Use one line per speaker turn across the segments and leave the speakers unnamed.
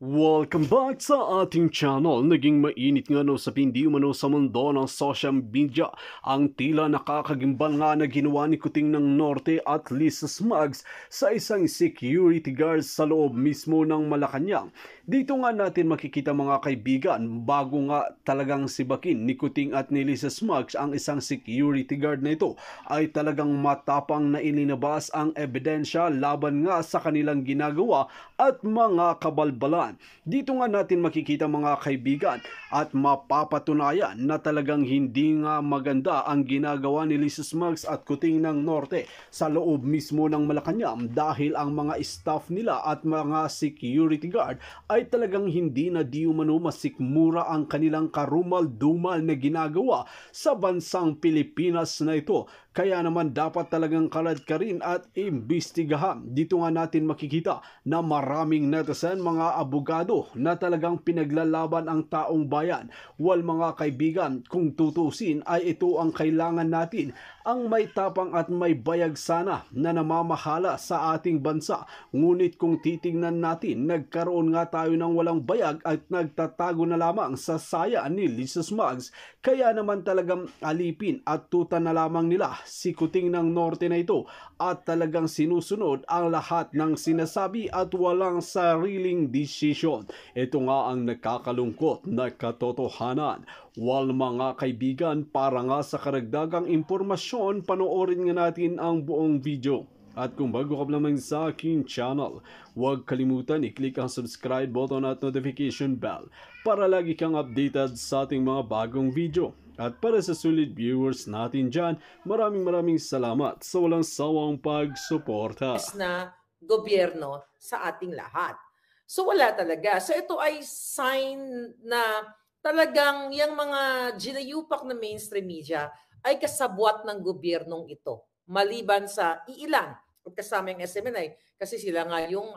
Welcome back sa ating channel. Naging mainit nga no sa hindi umano sa mundo ng social media ang tila nakakagimbal nga na ginawa ni Kuting ng Norte at Lisa Smugs sa isang security guard sa loob mismo ng Malacanang. Dito nga natin makikita mga kaibigan, bago nga talagang sibakin ni Kuting at ni Lisa Smugs ang isang security guard na ito, ay talagang matapang na ilinabas ang ebidensya laban nga sa kanilang ginagawa at mga kabalbalan. Dito nga natin makikita mga kaibigan at mapapatunayan na talagang hindi nga maganda ang ginagawa ni Lisa Smugs at Kuting ng Norte sa loob mismo ng Malacanang, dahil ang mga staff nila at mga security guard ay talagang hindi na di umano masikmura ang kanilang karumal-dumal na ginagawa sa bansang Pilipinas na ito. Kaya naman dapat talagang kalad ka rin at imbestigahan. Dito nga natin makikita na maraming netizen, mga abogado na talagang pinaglalaban ang taong bayan. Wal mga kaibigan, kung tutusin ay ito ang kailangan natin, ang may tapang at may bayag sana na namamahala sa ating bansa. Ngunit kung titingnan natin, nagkaroon nga tayo ng walang bayag at nagtatago na lamang sa saya ni Lisa Smugs. Kaya naman talagang alipin at tuta na lamang nila si Kuting ng Norte na ito at talagang sinusunod ang lahat ng sinasabi at walang sariling desisyon. Ito nga ang nakakalungkot na katotohanan. Wal mga kaibigan, para nga sa karagdagang impormasyon, panoorin nga natin ang buong video. At kung bago ka lamang sa aking channel, huwag kalimutan i-click ang subscribe button at notification bell para lagi kang updated sa ating mga bagong video. At para sa solid viewers natin dyan, maraming salamat sa walang sawang pagsuporta.
Na gobyerno sa ating lahat. So wala talaga. So ito ay sign na talagang yung mga ginayupak na mainstream media ay kasabwat ng gobyernong ito. Maliban sa iilan at kasama yung SMNI, kasi sila nga yung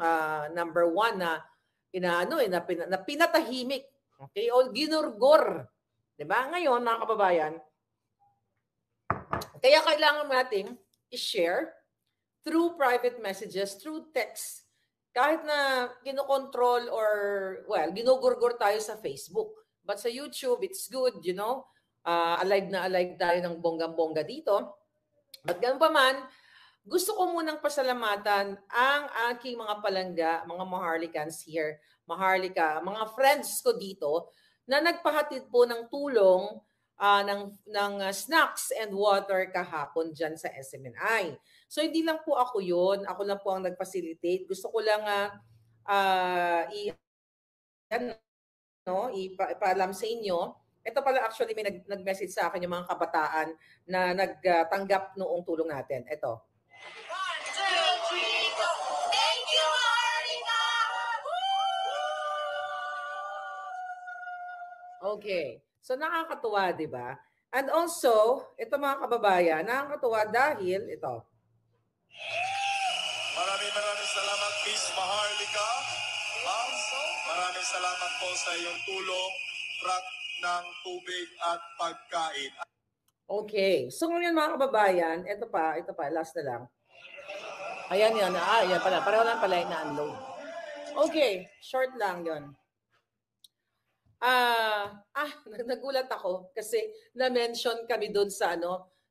number one na na pinatahimik, okay, o ginurgor, 'di ba? Ngayon mga kababayan, kaya kailangan nating i-share through private messages, through text, kahit na kinokontrol or ginugurgur tayo sa Facebook, but sa YouTube it's good, you know, alive na alive tayo ng bonggang-bongga dito. But ganun pa man, gusto ko munang pasalamatan ang aking mga palangga, mga Maharlikans here, Maharlika, mga friends ko dito na nagpahatid po ng tulong ng snacks and water kahapon dyan sa SMNI. So hindi lang po ako yun, ako lang po ang nag-facilitate. Gusto ko lang ipaalam sa inyo. Ito pala actually may nag-message sa akin yung mga kabataan na nagtanggap noong tulong natin. Ito. Okay. So nakakatuwa, 'di ba? And also, ito mga kababayan, nakakatuwa dahil ito.
Maraming salamat, Miss Maharlika. Maraming salamat po sa iyong tulong, truck ng tubig at pagkain.
Okay. So ngayon mga kababayan, ito pa, last na lang. Ayan yan. Yan pala. Pareho lang pala yung na-unload. Okay. Short lang yon. Nagulat ako kasi na-mention kami doon sa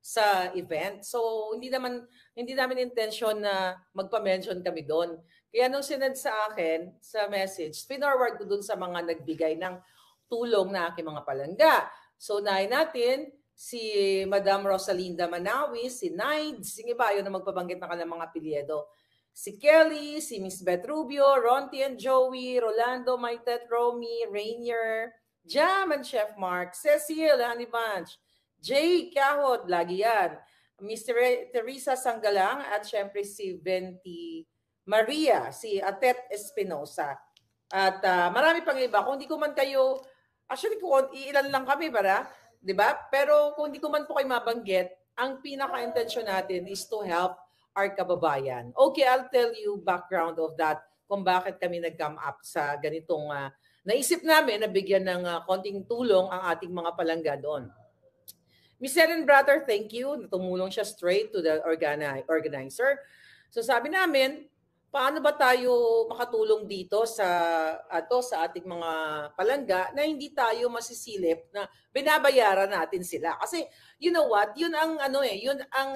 sa event. So hindi namin intention na magpa-mention kami doon. Kaya nung sinend sa akin sa message, pinorward ko doon sa mga nagbigay ng tulong na aking mga palangga. So unahin natin si Madam Rosalinda Manawi, si Nides, yung iba, yun na magpabanggit na kanilang mga apelyido. Si Kelly, si Miss Beth Rubio, Ronti and Joey, Rolando, Maitet, Romy, Rainier, Jam and Chef Mark, Cecil, Honey Bunch, Jay Kahod, lagi yan, Miss Teresa Sanggalang, at syempre si Venti Maria, si Atet Espinosa. At marami pang iba. Kung hindi ko man kayo, actually kung iilan lang kami para, di ba? Pero kung hindi ko man po kayo mabanggit, ang pinaka-intensyon natin is to help our kababayan. Okay, I'll tell you background of that kung bakit kami nag-come up sa ganitong naisip namin na bigyan ng konting tulong ang ating mga palangga doon. Miss Helen Brother, thank you. Tumulong siya straight to the organizer. So sabi namin, paano ba tayo makatulong dito sa ating mga palangga na hindi tayo masisilip na binabayaran natin sila. Kasi you know what? Yun ang yun ang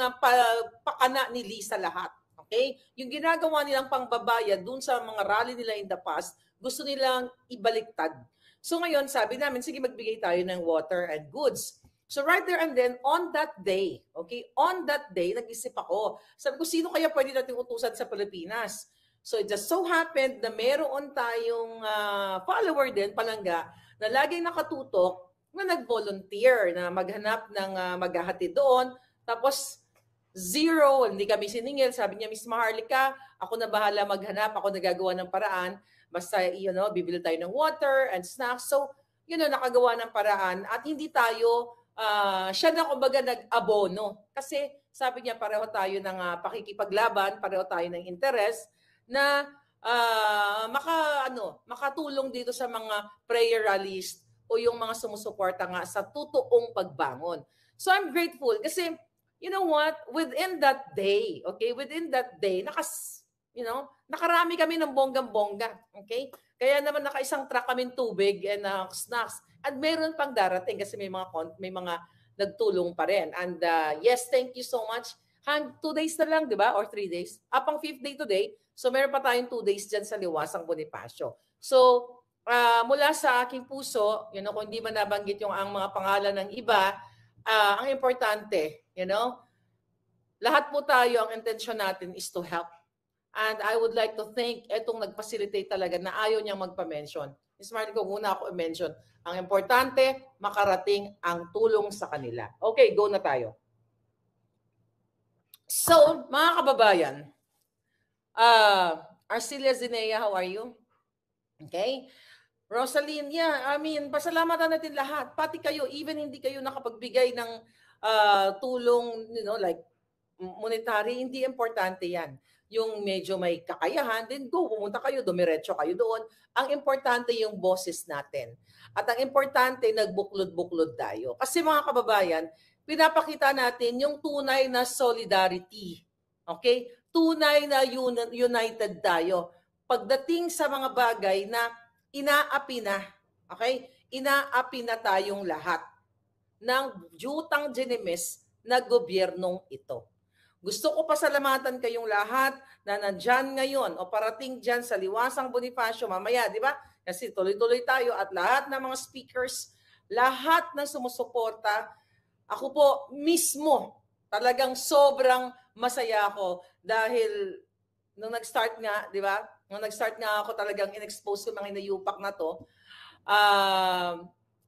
pakana ni Lisa lahat. Okay? Yung ginagawa nilang pangbabayad dun sa mga rally nila in the past, gusto nilang ibaliktad. So ngayon, sabi namin, sige magbigay tayo ng water and goods. So right there and then, on that day, nag-isip ako. Sabi ko, sino kaya pwede nating utusan sa Pilipinas? So it just so happened na meron tayong follower din, palangga, na laging nakatutok na nag-volunteer na maghanap ng maghahati doon. Tapos, zero, hindi kami siningil. Sabi niya, Miss Maharlika, ako na bahala maghanap, ako nagagawa ng paraan. Basta, bibili tayo ng water and snacks. So, nakagawa ng paraan at hindi tayo siya na kumbaga nag-abono. Kasi sabi niya pareho tayo ng pakikipaglaban, pareho tayo ng interes na makatulong dito sa mga prayer rallies o yung mga sumusuporta nga sa totoong pagbangon. So I'm grateful kasi you know what, within that day, nakarami kami ng bonggang-bongga, okay? Kaya naman naka-isang truck kaming tubig and snacks. At meron pang darating kasi may mga nagtulong pa rin. And yes, thank you so much. 2 days na lang, di ba? Or 3 days. Pang 5th day today. So meron pa tayong 2 days dyan sa Liwasang Bonifacio. So mula sa aking puso, kung hindi man nabanggit ang mga pangalan ng iba, ang importante, lahat po tayo, ang intensyon natin is to help. And I would like to thank etong nag-facilitate talaga na ayaw niyang magpa-mention. Ms. Marley, kung una ako i-mention, ang importante, makarating ang tulong sa kanila. Okay, go na tayo. So, mga kababayan, Arcelia Zinea, how are you? Okay. Rosaline, pasalamatan natin lahat. Pati kayo, even hindi kayo nakapagbigay ng tulong, like monetary, hindi importante yan. Yung medyo may kakayahan, then go, pumunta kayo, dumiretso kayo doon. Ang importante yung boses natin. At ang importante, nagbuklod-buklod tayo. Kasi mga kababayan, pinapakita natin yung tunay na solidarity. Okay? Tunay na united tayo. Pagdating sa mga bagay na inaapi na, okay? Inaapi na tayong lahat ng jutang ginimis na gobyernong ito. Gusto ko pasalamatan kayong lahat na nandyan ngayon o parating dyan sa Liwasang Bonifacio mamaya, di ba? Kasi tuloy-tuloy tayo at lahat ng mga speakers, lahat ng sumusuporta, ako po mismo talagang sobrang masaya ako dahil nung nag-start nga, di ba? Nung nag-start nga ako talagang in-expose ko mga inayupak na to,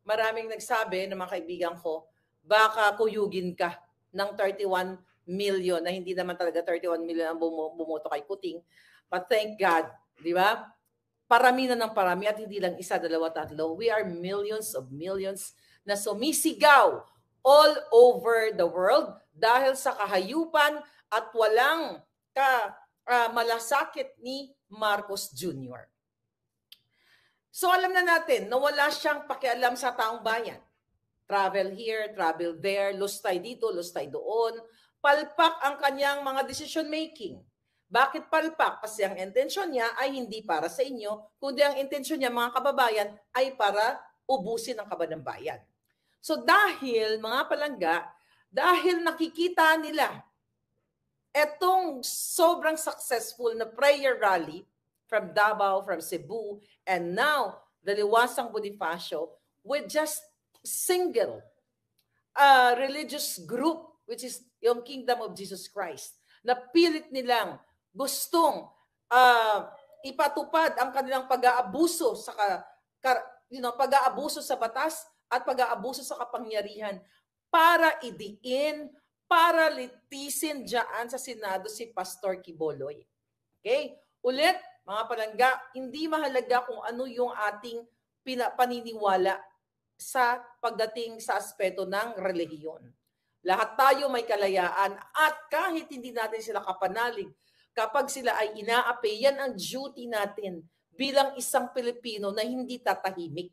maraming nagsabi ng mga kaibigan ko, baka kuyugin ka ng 31 million na hindi naman talaga 31 million ang bumoto kay Kuting. But thank God, di ba? Parami na ng parami at hindi lang isa, dalawa, tatlo. We are millions of millions na sumisigaw all over the world dahil sa kahayupan at walang malasakit ni Marcos Jr. So alam na natin na wala siyang pakialam sa taong bayan. Travel here, travel there, lustay dito, lustay doon. Palpak ang kanyang mga decision making. Bakit palpak? Kasi ang intensyon niya ay hindi para sa inyo, kundi ang intensyon niya, mga kababayan, ay para ubusin ang kaban ng bayan. So dahil, mga palangga, dahil nakikita nila etong sobrang successful na prayer rally from Davao, from Cebu, and now the Liwasang Bonifacio with just single religious group, which is yung Kingdom of Jesus Christ, na pilit nilang gustong ipatupad ang kanilang pag-aabuso sa pag-aabuso sa batas at pag-aabuso sa kapangyarihan para idiin, para litisin diyan sa Senado si Pastor Quiboloy. Okay? Ulit, mga palangga, hindi mahalaga kung ano yung ating paniniwala sa pagdating sa aspeto ng relihiyon. Lahat tayo may kalayaan at kahit hindi natin sila kapanalig, kapag sila ay inaapi, yan ang duty natin bilang isang Pilipino na hindi tatahimik.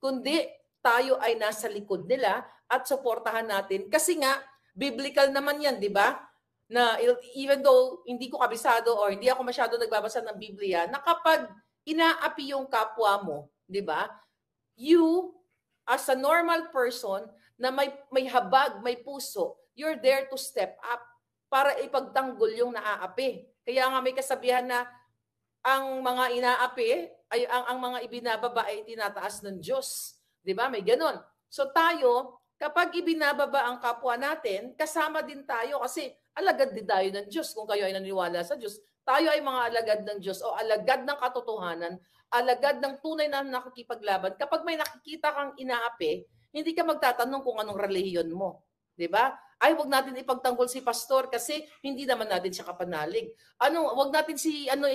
Kundi tayo ay nasa likod nila at suportahan natin. Kasi nga, biblical naman yan, di ba? na even though hindi ko kabisado or hindi ako masyado nagbabasa ng Biblia, na kapag inaapi yung kapwa mo, di ba? You, as a normal person na may habag, may puso, you're there to step up para ipagtanggol yung naaapi. Kaya nga may kasabihan na ang mga inaapi ay ang mga ibinababa ay tinataas ng Diyos. Di ba? May ganon. So tayo, kapag ibinababa ang kapwa natin, kasama din tayo kasi alagad din tayo ng Diyos. Kung kayo ay naniniwala sa Diyos, tayo ay mga alagad ng Diyos o alagad ng katotohanan, alagad ng tunay na nakikipaglaban. Kapag may nakikita kang inaapi, hindi ka magtatanong kung anong relihiyon mo. Diba? Ay, wag natin ipagtanggol si pastor kasi hindi naman natin siya kapanalig. Wag natin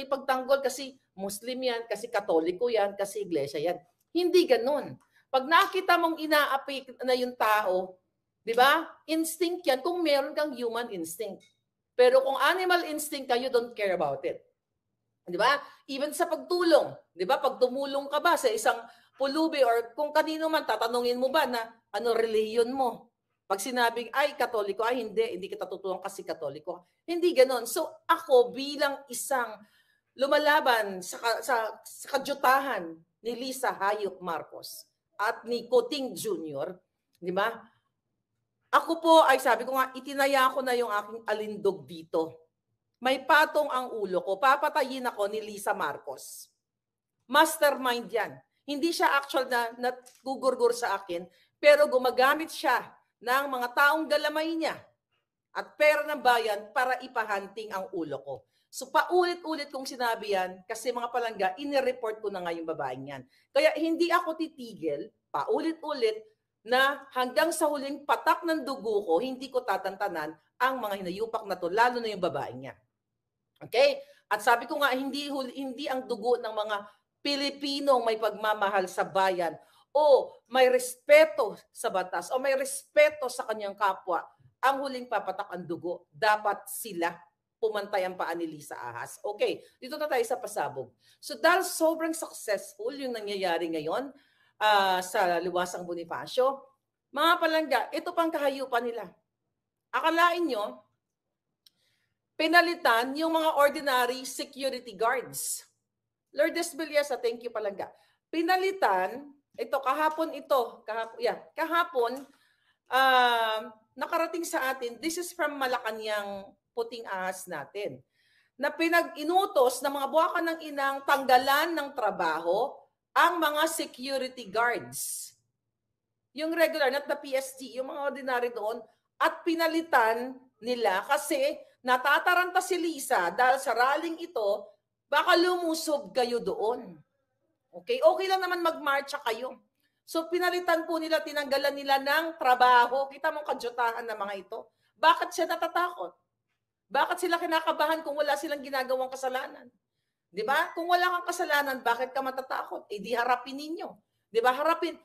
ipagtanggol kasi Muslim yan, kasi Katoliko yan, kasi Iglesia yan. Hindi ganun. Pag nakita mong inaapi na yung tao, di ba? Instinct yan kung meron kang human instinct. Pero kung animal instinct ka, you don't care about it. Di ba? Even sa pagtulong, di ba? Pag tumulong ka ba sa isang pulubi or kung kanino man, tatanungin mo ba na ano relihiyon mo? Pag sinabing, ay, Katoliko, ay, hindi kita tutulong kasi Katoliko. Hindi ganon. So, ako bilang isang lumalaban sa kadyutahan ni Lisa Hayop Marcos at ni Coting Jr., di ba? Ako po ay sabi ko nga, itinaya ko na yung aking alindog dito. May patong ang ulo ko. Papatayin ako ni Lisa Marcos. Mastermind yan. Hindi siya actual na gugurgur sa akin, pero gumagamit siya ng mga taong galamay niya at pera ng bayan para ipahanting ang ulo ko. So paulit-ulit kong sinabi yan kasi mga palangga, inireport ko na nga yung babaeng yan. Kaya hindi ako titigil, paulit-ulit, na hanggang sa huling patak ng dugo ko, hindi ko tatantanan ang mga hinayupak na to, lalo na yung babaeng niya. Okay? At sabi ko nga, hindi ang dugo ng mga Pilipinong may pagmamahal sa bayan o may respeto sa batas o may respeto sa kanyang kapwa ang huling papatak ang dugo. Dapat sila pumantay ang paa ni Lisa Ahas. Okay, dito na tayo sa pasabog. So dahil sobrang successful yung nangyayari ngayon sa Liwasang Bonifacio, mga palangga, ito pang kahayupan nila. Akalain nyo, pinalitan yung mga ordinary security guards. Lourdes Villasa, thank you palangga. Pinalitan, kahapon, nakarating sa atin, this is from Malacanang Puting Ahas natin, na pinag-inutos ng mga buwakan ng inang tanggalan ng trabaho ang mga security guards. Yung regular, not the PSG, yung mga ordinary doon, at pinalitan nila kasi natataranta si Lisa dahil sa rallying ito, baka lumusob kayo doon. Okay lang naman magmarcha kayo. So pinalitan po nila, tinanggalan nila ng trabaho. Kita mong kadyutahan ng mga ito. Bakit siya natatakot? Bakit sila kinakabahan kung wala silang ginagawang kasalanan? Di ba? Kung wala kang kasalanan, bakit ka matatakot? Di harapin ninyo. Di ba?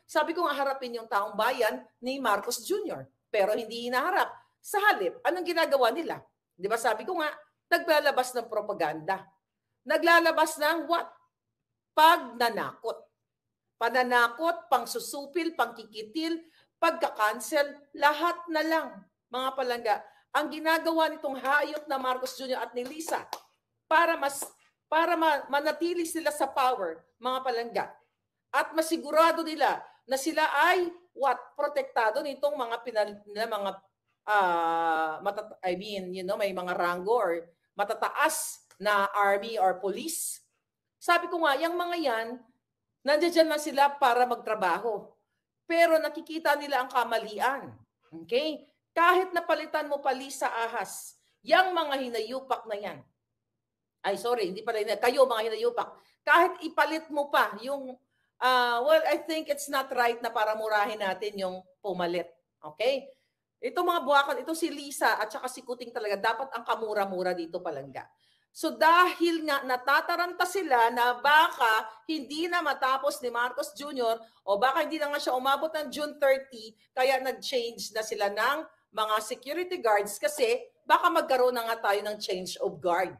Sabi ko nga harapin yung taong bayan ni Marcos Jr. Pero hindi hinaharap. Sa halip, anong ginagawa nila? Di ba? Sabi ko nga, naglalabas ng propaganda. Naglalabas ng what? Pagnanakot. Pananakot, pangsusupil, pangkikitil, pagka-cancel, lahat na lang, mga palangga. Ang ginagawa nitong hayop na Marcos Jr. at ni Lisa para manatili sila sa power, mga palangga. At masigurado nila na sila ay protektado nitong mga may mga rango or matataas na army or police. Sabi ko nga, yung mga yan, nandiyan lang sila para magtrabaho. Pero nakikita nila ang kamalian. Okay? Kahit napalitan mo pa Lisa Ahas, yung mga hinayupak na yan, hindi pala kayo mga hinayupak, kahit ipalit mo pa yung, I think it's not right na para murahin natin yung pumalit. Okay? Ito mga buwakan, ito si Lisa at saka si Kuting talaga, dapat ang kamura-mura dito palangga. So dahil nga natataranta sila na baka hindi na matapos ni Marcos Jr. o baka hindi na nga siya umabot ng June 30, kaya nag-change na sila ng mga security guards kasi baka magkaroon na nga tayo ng change of guard.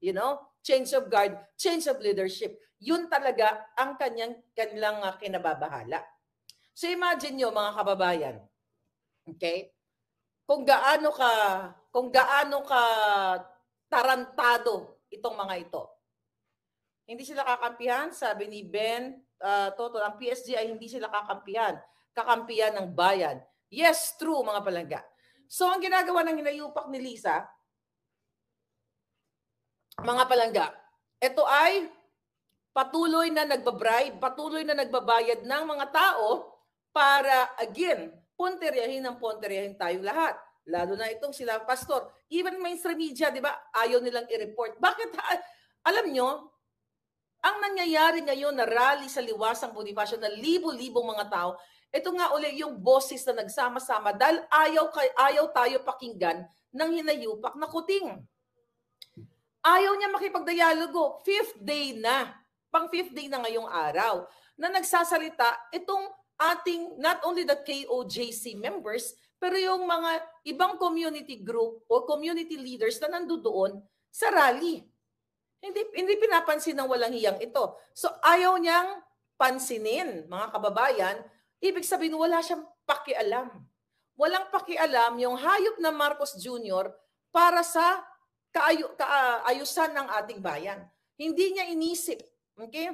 You know? Change of guard, change of leadership. Yun talaga ang kanilang kinababahala. So imagine nyo mga kababayan, okay? kung gaano ka tarantado itong mga ito. Hindi sila kakampihan, sabi ni Ben Toto, ang PSG ay hindi sila kakampihan. Kakampihan ng bayan. Yes, true mga palangga. So ang ginagawa ng hinayupak ni Lisa, mga palangga, ito ay patuloy na nagbabribe, patuloy na nagbabayad ng mga tao para, again, ponteryahin tayo lahat. Lalo na itong sila, pastor. Even mainstream media, di ba, ayaw nilang i-report. Bakit? Alam nyo, ang nangyayari ngayon na rally sa Liwasang Bonifacio na libo-libong mga tao, ito nga uli yung boses na nagsama-sama dahil ayaw tayo pakinggan ng hinayupak na kuting. Ayaw niya makipagdialogo. Fifth day na. Pang fifth day na ngayong araw na nagsasalita itong ating, not only the KOJC members, pero yung mga ibang community group o community leaders na nandoon sa rally. Hindi pinapansin ng walang hiyang ito. So ayaw niyang pansinin, mga kababayan, ibig sabihin wala siyang pakialam. Walang pakialam yung hayop na Marcos Jr. para sa kaayusan ng ating bayan. Hindi niya inisip. Okay?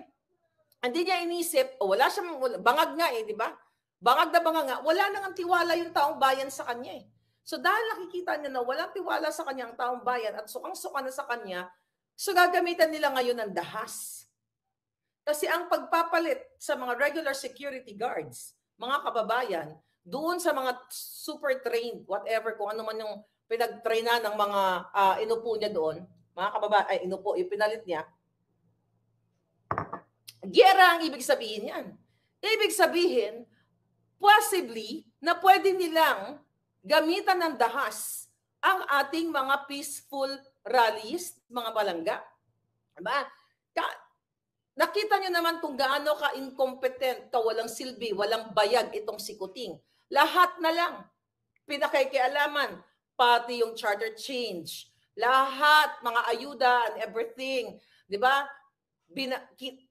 Hindi niya inisip, wala siyang, bangag nga di ba? Bangag na bangag nga, wala nang tiwala yung taong bayan sa kanya So dahil nakikita niya na walang tiwala sa kanya ang taong bayan at sukang-suka na sa kanya, so gagamitan nila ngayon ng dahas. Kasi ang pagpapalit sa mga regular security guards, mga kababayan, doon sa mga super trained, whatever, kung ano man yung pinag-traina ng mga inupo niya doon, mga kababayan, inupo, yung pinalit niya, giyera ang ibig sabihin yan. Ibig sabihin, possibly, na pwede nilang gamitan ng dahas ang ating mga peaceful rallies, mga palangga. Diba? Nakita nyo naman kung gaano ka-incompetent, walang silbi, walang bayag itong si Kuting. Lahat na lang, pinakikialaman, pati yung charter change, lahat, mga ayuda and everything. Diba?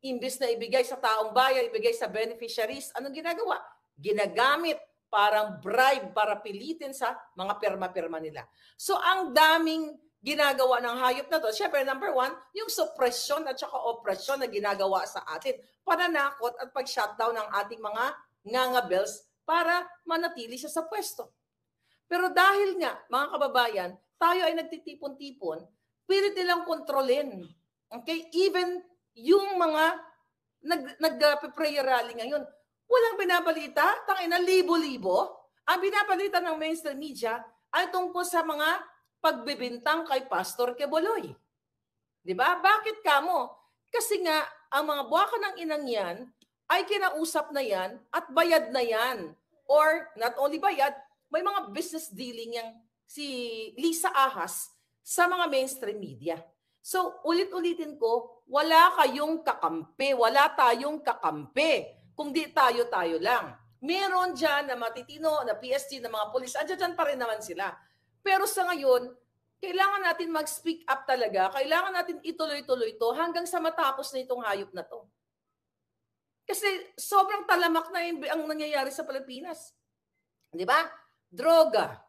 Imbis na ibigay sa taong bayan, ibigay sa beneficiaries, anong ginagawa? Ginagamit parang bribe para pilitin sa mga pirma-pirma nila. So ang daming ginagawa ng hayop na to, syempre number one, yung suppression at saka oppression na ginagawa sa atin, pananakot at pag-shutdown ng ating mga ngangabels para manatili siya sa pwesto. Pero dahil nga, mga kababayan, tayo ay nagtitipon-tipon, pilit nilang kontrolin. Okay? Even yung mga nag-prayer rally ngayon, walang binabalita, tangina libo-libo. Ang binabalita ng mainstream media ay tungkol sa mga pagbibintang kay Pastor Quiboloy. Di ba? Bakit kamo? Kasi nga, ang mga buwaka ng inang yan ay kinausap na yan at bayad na yan. Or not only bayad, may mga business dealing yang si Lisa Ahas sa mga mainstream media. So, ulit-ulitin ko, wala kayong kakampi, wala tayong kakampi, kung di tayo-tayo lang. Meron dyan na matitino, na PSG, na mga polis, andyan pa rin naman sila. Pero sa ngayon, kailangan natin mag-speak up talaga, kailangan natin ituloy-tuloy ito hanggang sa matapos na itong hayop na to. Kasi sobrang talamak na ang nangyayari sa Pilipinas. Di ba? Droga,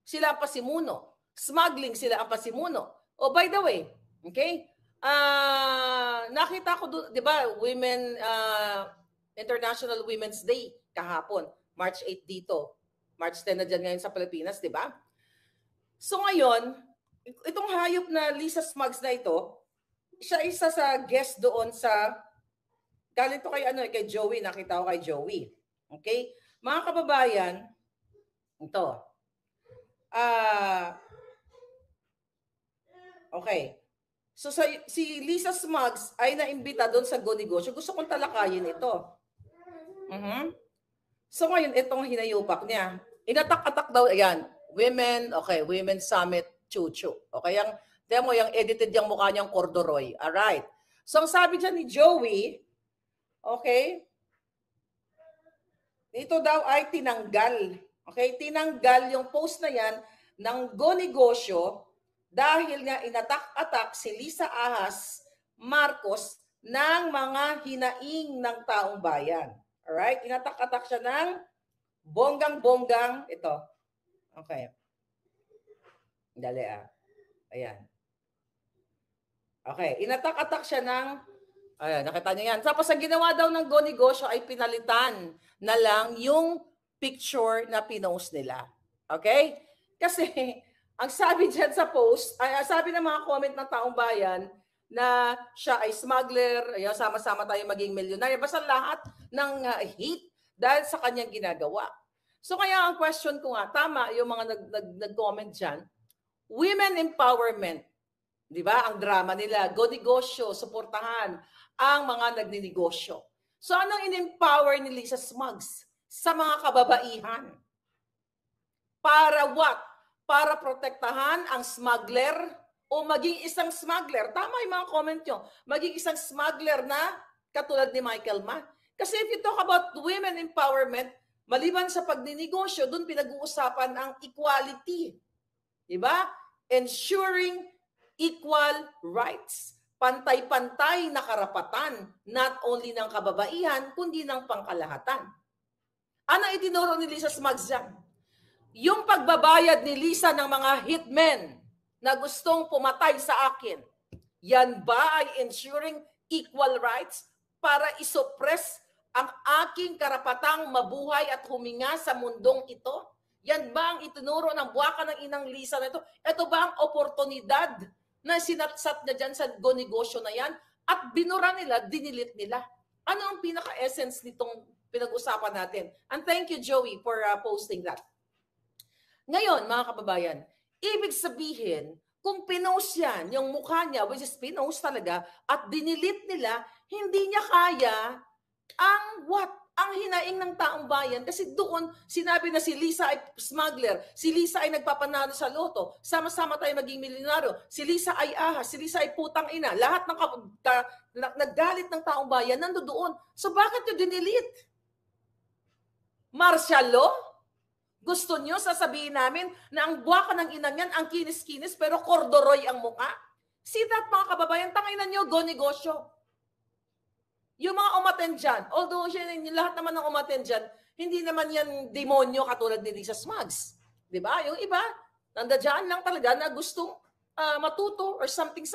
sila ang pasimuno. Smuggling, sila ang pasimuno. Oh, by the way, okay? Nakita ko doon, 'di ba, International Women's Day kahapon, March 8 dito. March 10 na diyan ngayon sa Pilipinas, 'di ba? So ngayon, itong hayop na Lisa Smugs na ito, siya isa sa guest doon sa galing to kay Joey, nakita ko kay Joey. Okay? Mga kababayan, ito. Okay. So si Lisa Smugs ay naimbita doon sa Go Negosyo. Gusto kong talakayin ito. So ngayon, itong hinayupak niya. Inatak-atak daw, ayan, women, okay, Women Summit, chuchu. Okay, yung edited yung mukha niyang corduroy. Alright. So ang sabi dyan ni Joey, okay, ito daw ay tinanggal. Okay, tinanggal yung post na yan ng Go Negosyo dahil nga inatak-atak si Lisa Ahas Marcos ng mga hinaing ng taong bayan. Alright? Inatak-atak siya ng bonggang-bonggang, ito. Okay. Dali Ayan. Okay. Inatak-atak siya ng, ayan, nakita niyo yan. Tapos ang ginawa daw ng Go Negosyo ay pinalitan na lang yung picture na pinost nila. Okay? Kasi, ang sabi dyan sa post, ay sabi ng mga comment ng taong bayan, na siya ay smuggler, ayan, sama-sama tayo maging milyonaryo. Basta lahat ng hate dahil sa kanyang ginagawa. So kaya ang question ko nga, tama yung mga nag-comment dyan, women empowerment, di ba? Ang drama nila, Go Negosyo, suportahan ang mga nagninegosyo. So anong in-empower ni Lisa Smugs sa mga kababaihan? Para what? Para protektahan ang smuggler o maging isang smuggler. Tama yung mga comment nyo. Maging isang smuggler na katulad ni Michael Ma. Kasi if you talk about women empowerment, maliban sa pagninegosyo, doon pinag-uusapan ang equality. Diba? Ensuring equal rights. Pantay-pantay na karapatan, not only ng kababaihan, kundi ng pangkalahatan. Ano itinuro ni Lisa Smugs dyan? Yung pagbabayad ni Lisa ng mga hitmen na gustong pumatay sa akin, yan ba ay ensuring equal rights para isuppress ang aking karapatang mabuhay at huminga sa mundong ito? Yan ba ang itinuro ng buwaka ng inang Lisa na ito? Ito ba ang oportunidad na sinatsat na dyan sa Go Negosyo na yan? At binura nila, dinilit nila. Ano ang pinaka-essence nitong pinag-usapan natin? And thank you, Joey, for posting that. Ngayon, mga kababayan, ibig sabihin, kung pinost yan, yung mukha niya, which is pinost talaga, at dinilit nila, hindi niya kaya ang what? Ang hinaing ng taong bayan. Kasi doon, sinabi na si Lisa ay smuggler, si Lisa ay nagpapanalo sa loto, sama-sama tayo maging milyonaryo, si Lisa ay ahas, si Lisa ay putang ina. Lahat ng naggalit ng taong bayan, nandoon. So bakit yung dinilit? Martial law? Gusto nyo sasabihin namin na ang buwaka ng inang yan, ang kinis-kinis, pero kordoroy ang mukha? See that, mga kababayan, tanginan nyo, Go Negosyo. Yung mga umaten dyan, although lahat naman ng umaten dyan, hindi naman yan demonyo katulad ni Lisa Smugs. Diba? Yung iba, nandadyan lang talaga na gustong matuto or something.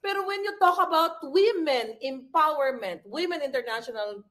Pero when you talk about women empowerment, Women Internationals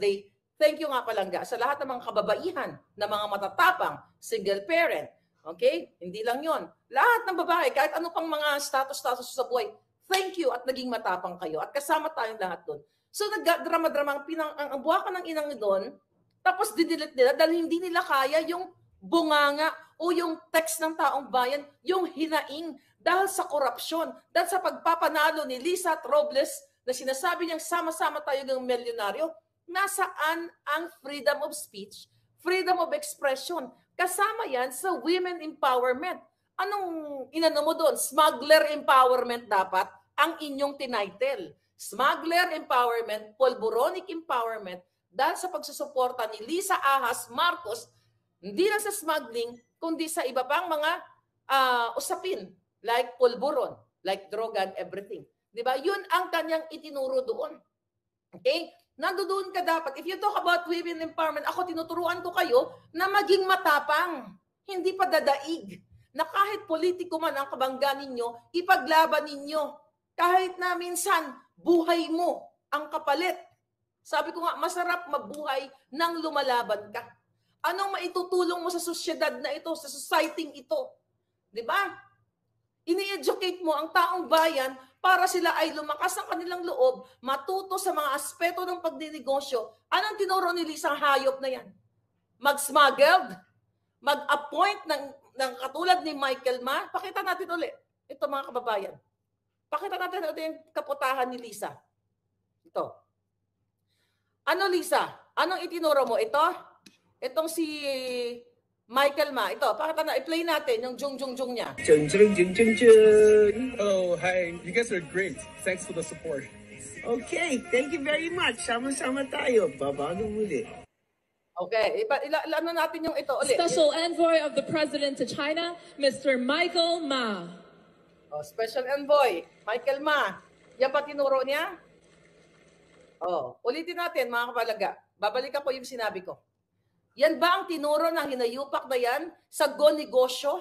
Day, thank you nga palangga sa lahat ng mga kababaihan na mga matatapang, single parent. Okay? Hindi lang yon. Lahat ng babae, kahit ano pang mga status sa buhay, thank you at naging matapang kayo. At kasama tayong lahat doon. So nagdrama-drama ang buwakan ng inang doon, tapos didelete nila dahil hindi nila kaya yung bunganga o yung text ng taong bayan, yung hinaing dahil sa korupsyon, dahil sa pagpapanalo ni Lisa Robles na sinasabi niyang sama-sama tayo ng milyonaryo. Nasaan ang freedom of speech, freedom of expression? Kasama yan sa women empowerment. Anong inano mo doon? Smuggler empowerment dapat ang inyong tinitle. Smuggler empowerment, pulburonic empowerment, dahil sa pagsusuporta ni Lisa Ahas Marcos, hindi lang sa smuggling, kundi sa iba pang mga usapin, like pulburon, like droga and everything. Diba? Yun ang kanyang itinuro doon. Okay? Nandoon ka dapat. If you talk about women empowerment, ako tinuturuan ko kayo na maging matapang. Hindi pa dadaig. Na kahit politiko man ang kabangga ninyo, ipaglaban ninyo. Kahit na minsan, buhay mo ang kapalit. Sabi ko nga, masarap mabuhay nang lumalaban ka. Anong maitutulong mo sa sosyedad na ito, sa society ito? Diba? Ini-educate mo ang taong bayan para sila ay lumakas ang kanilang loob, matuto sa mga aspeto ng pagdinegosyo. Anong tinuro ni Lisa hayop na yan? Mag-smuggled? Mag-appoint ng katulad ni Michael Ma? Pakita natin ulit. Ito mga kababayan. Pakita natin ulit yung kaputahan ni Lisa. Ito. Ano Lisa? Anong itinuro mo? Ito? Itong si Michael Ma. Ito, pakita na, i-play natin yung jung niya.
Jung. Oh, hi. You guys are great. Thanks for the support. Okay, thank you very much. Sama-sama tayo. Babago muli.
Okay, ano natin yung ito ulit.
Special Envoy of the President to China, Mr. Michael Ma.
Oh, Special Envoy, Michael Ma. Yan pa tinuro niya? Oh, ulitin natin mga kapalaga. Babalikan ko yung sinabi ko. Yan ba ang tinuro ng hinayupak na yan sa go-negosyo?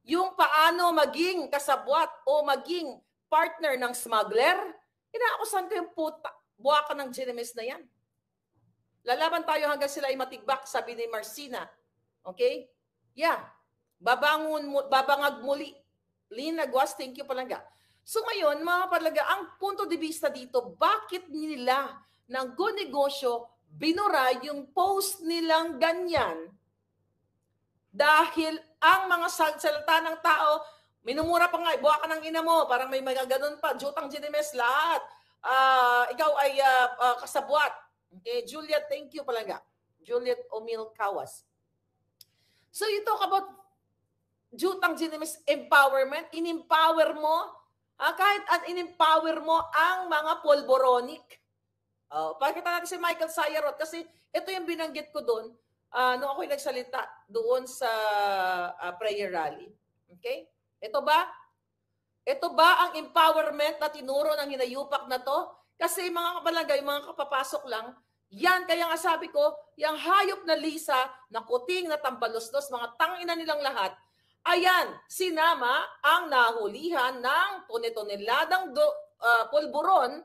Yung paano maging kasabwat o maging partner ng smuggler? Inaakusan ko yung buwaka ng Ginemes na yan. Lalaban tayo hanggang sila ay matigbak, sabi ni Marcina. Okay? Yeah. Babangag muli. Lina Guas, thank you Palangga. So ngayon, mga Palangga, ang punto de vista dito, bakit nila ng go-negosyo binura yung post nilang ganyan? Dahil ang mga salita ng tao, minumura pa nga, buha ka ng ina mo, parang may magaganon pa, Jutang Ginemes, lahat. Ikaw ay kasabwat. Okay, Juliet, thank you Palangga. Juliet Omil Kawas. So you talk about Jutang Ginemes empowerment, in-empower mo, kahit in-empower mo ang mga polboronic. Pakita natin si Michael Sayarot kasi ito yung binanggit ko doon nung ako'y nagsalita doon sa prayer rally. Okay? Ito ba ang empowerment na tinuro ng hinayupak na to? Kasi mga kapalangga, yung mga kapapasok lang, yan, kaya nga sabi ko, yung hayop na Lisa, na kuting, na tambalos-los, mga tangina nilang lahat, ayan, sinama ang nahulihan ng tone-toneladang pulburon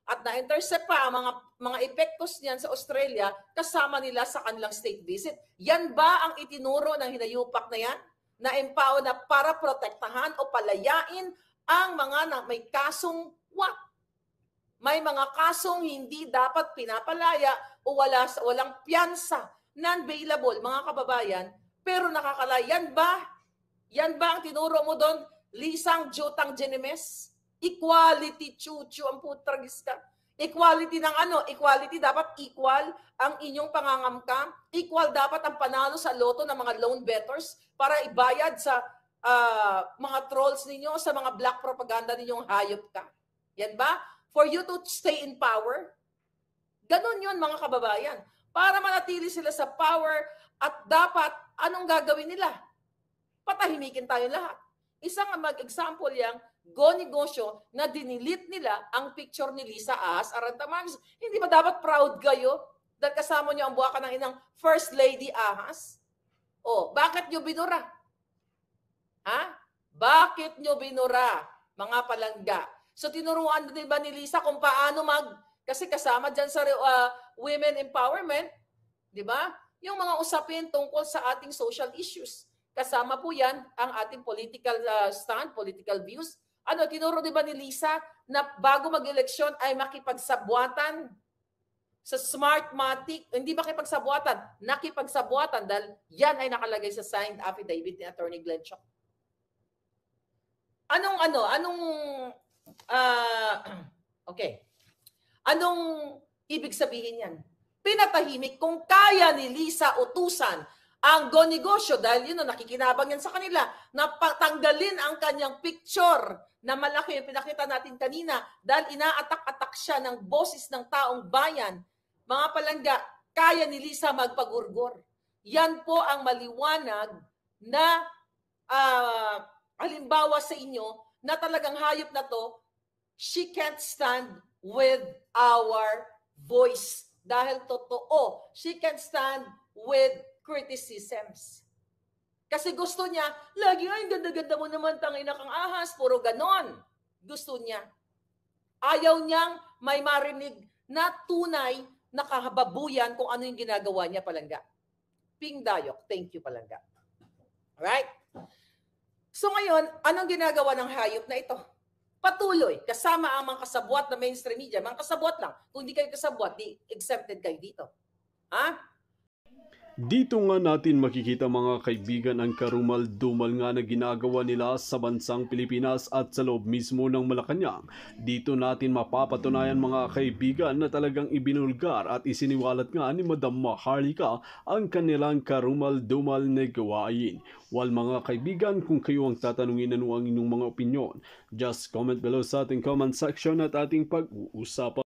at na-intercept pa ang mga epektos niyan sa Australia kasama nila sa kanilang state visit. Yan ba ang itinuro ng hinayupak na yan? Na empower na para protektahan o palayain ang mga may kasong what? May mga kasong hindi dapat pinapalaya o walang piyansa, non-bailable, mga kababayan, pero nakakalayan ba? Yan ba ang tinuro mo doon? Lisang Jutang Ginemes? Equality, chuchu, ang putragis ka. Equality ng ano? Equality, dapat equal ang inyong pangangamkam. Equal dapat ang panalo sa loto ng mga loan bettors para ibayad sa mga trolls ninyo, sa mga black propaganda ninyong hayop ka. Yan ba? For you to stay in power? Ganon yun mga kababayan. Para manatili sila sa power at dapat anong gagawin nila? Patahimikin tayo lahat. Isang mag-example yang go-negosyo na dinilit nila ang picture ni Lisa Ahas Arantamangos. Hindi ba dapat proud kayo dahil kasama nyo ang buwaka ng inang First Lady Ahas? Bakit nyo binura? Bakit nyo binura, mga palangga? So tinuruan din ba ni Lisa kung paano kasi kasama dyan sa women empowerment, di ba? Yung mga usapin tungkol sa ating social issues. Kasama po yan ang ating political stand, political views. Tinuro di ba ni Lisa na bago mag-eleksyon ay makipagsabwatan sa Smartmatic, hindi makipagsabwatan, nakipagsabuatan dahil yan ay nakalagay sa signed affidavit ni Attorney Glenn Chok. Anong ibig sabihin yan? Pinatahimik kung kaya ni Lisa utusan ang go-negosyo dahil yun nakikinabang yan sa kanila na patanggalin ang kanyang picture na malaki yung pinakita natin kanina dahil inaatak-atak siya ng boses ng taong bayan. Mga palangga, kaya ni Lisa magpagurgor. Yan po ang maliwanag na halimbawa sa inyo na talagang hayop na to, she can't stand with our voice. Dahil totoo, she can't stand with criticisms. Kasi gusto niya, lagi ay ganda-ganda mo naman, tangina kang ahas, puro ganon. Gusto niya. Ayaw niyang may marinig na tunay na kahababuyan kung ano yung ginagawa niya, palangga. Ping Dayok, thank you, palangga. Alright? So ngayon, anong ginagawa ng hayop na ito? Patuloy, kasama ang mga kasabwat na mainstream media. Mga kasabwat lang. Kung hindi kayo kasabwat, di exempted kayo dito.
Dito nga natin makikita mga kaibigan ang karumal-dumal nga na ginagawa nila sa bansang Pilipinas at sa loob mismo ng Malacanang. Dito natin mapapatunayan mga kaibigan na talagang ibinulgar at isiniwalat nga ni Madam Maharlika ang kanilang karumal-dumal na gawain. While mga kaibigan, kung kayo ang tatanungin ano ang inyong mga opinyon, just comment below sa ating comment section at ating pag-uusapan.